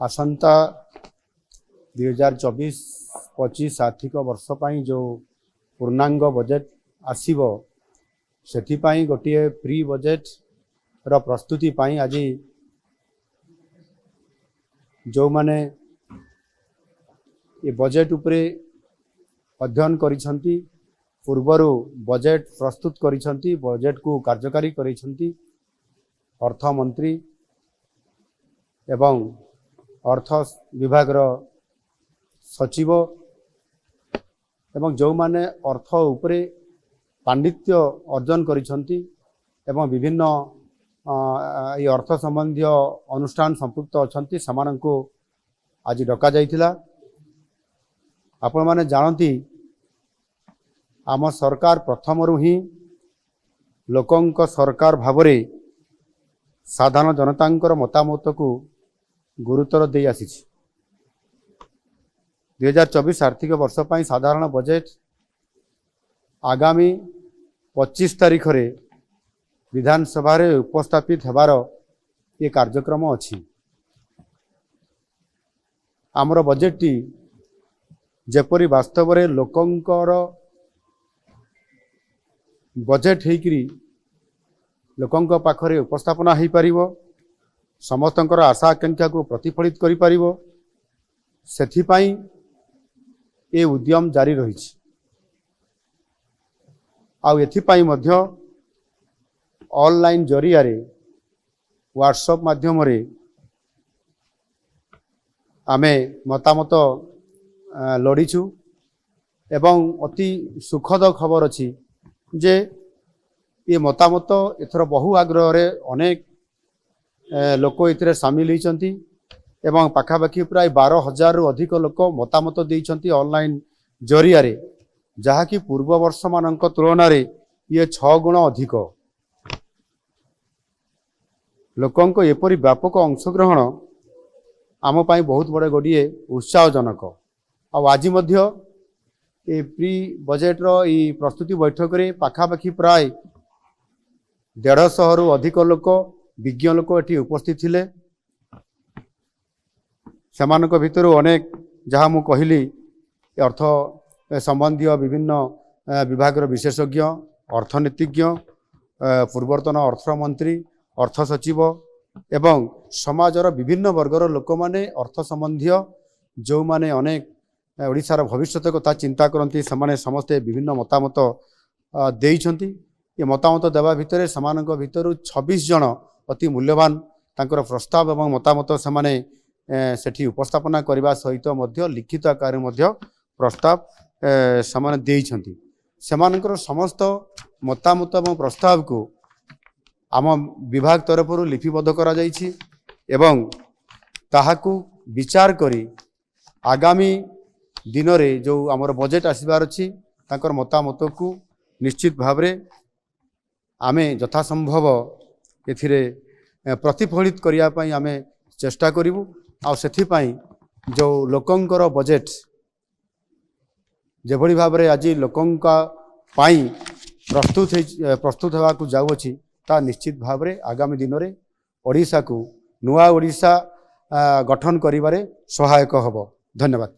आसंता 2024-25 आर्थिक वर्ष पर जो पूर्णांग बजेट आसीबो सेथिपाई गोटे प्री बजेट रो प्रस्तुति पाई आज जो माने ये बजेट उपरे अध्ययन करिसंती पूर्वरु बजेट प्रस्तुत करिसंती बजेट को कार्यकारी करिसंती अर्थ मंत्री एवं अर्थ विभाग सचिव एवं जो माने अर्थ उपरे पांडित्य अर्जन करिसंती एवं विभिन्न ये अर्थ संबंधी अनुष्ठान संपुक्त अछंती समान को आज डका जाइथिला। आपण माने जानती आम सरकार प्रथमरु ही लोकंक सरकार भावरे साधारण जनतांकर मतामत को गुरुतर दे आसी 2024 आर्थिक वर्ष पर साधारण बजेट आगामी 25 तारीख रे विधानसभा रे उपस्थापित हेबार ये कार्यक्रम अछि। आमर बजेट टी जेपरी वास्तव रे लोकंकर बजेट हेकरी लोकंक पाखरे उपस्थापना हो पारिबो समस्तंकर आशा आकांक्षा को प्रतिफलित करि पारिबो सेथिपाई ए उद्यम जारी रहिछि। आउ एथिपाई मध्य ऑनलाइन जरिया रे व्हाट्सएप माध्यम रे आमे मतामत लड़ीछु एवं अति सुखद खबर अछि जे ये मतामत एथर बहु आग्रह रे अनेक लोक इतरे सामिल होइचंती एवं पाखापाखि प्राय 12,000 रु अधिक लोक मतामत देइचंती ऑनलाइन जरिया रे जहाँकि पूर्व वर्ष मानक तुलना रे ये 6 गुण अधिक लोकंक एपरी व्यापक अंशग्रहण आम पाई बहुत बड़े गोटे उत्साहजनक। आज मध्य ये प्री बजेट रो ई प्रस्तुति बैठक रे पाखापाखि प्राय 150 रु अधिक लोक विज्ञ लोक एटी उपस्थित थिले। सेमानक भितर अनेक जहाँ मु कहली अर्थ संबंधी विभिन्न विभाग विशेषज्ञ अर्थनीतिज्ञ पूर्वतन अर्थमंत्री अर्थ सचिव एवं समाजर विभिन्न वर्गर लोक माने अर्थ संबंधी जो माने अनेक ओडिशार भविष्यत कथा चिंता करती से समस्ते विभिन्न मतामत देइछंती। ये मतामत देवा भितर समानक भितर 26 जन अति मूल्यवान तांकर प्रस्ताव एवं मतामत से सेठी उपस्थापना करने सहित मध्य लिखित आकार मध्य प्रस्ताव समान देइछंती। सेमानकर समस्त मतामत एवं प्रस्ताव को आम विभाग तरफ लिपिबद्ध करा जाइछि एवं ताहाकु विचार करी आगामी दिन रे जो आमर बजेट आसबार अछि तांकर मतामत को निश्चित भावरे आमे यथासंभव एथिरे प्रतिफलित करिया पई आमे चेष्टा करिवु। आ सेथिपाई जो लोकंकर बजेट जेभली भावरे आज लोकंका पाई प्रस्तुत होगा को जाउछि ता निश्चित भावरे आगामी दिन रे ओडिशा को नुआ ओडिशा गठन करिबारे सहायक हबो। धन्यवाद।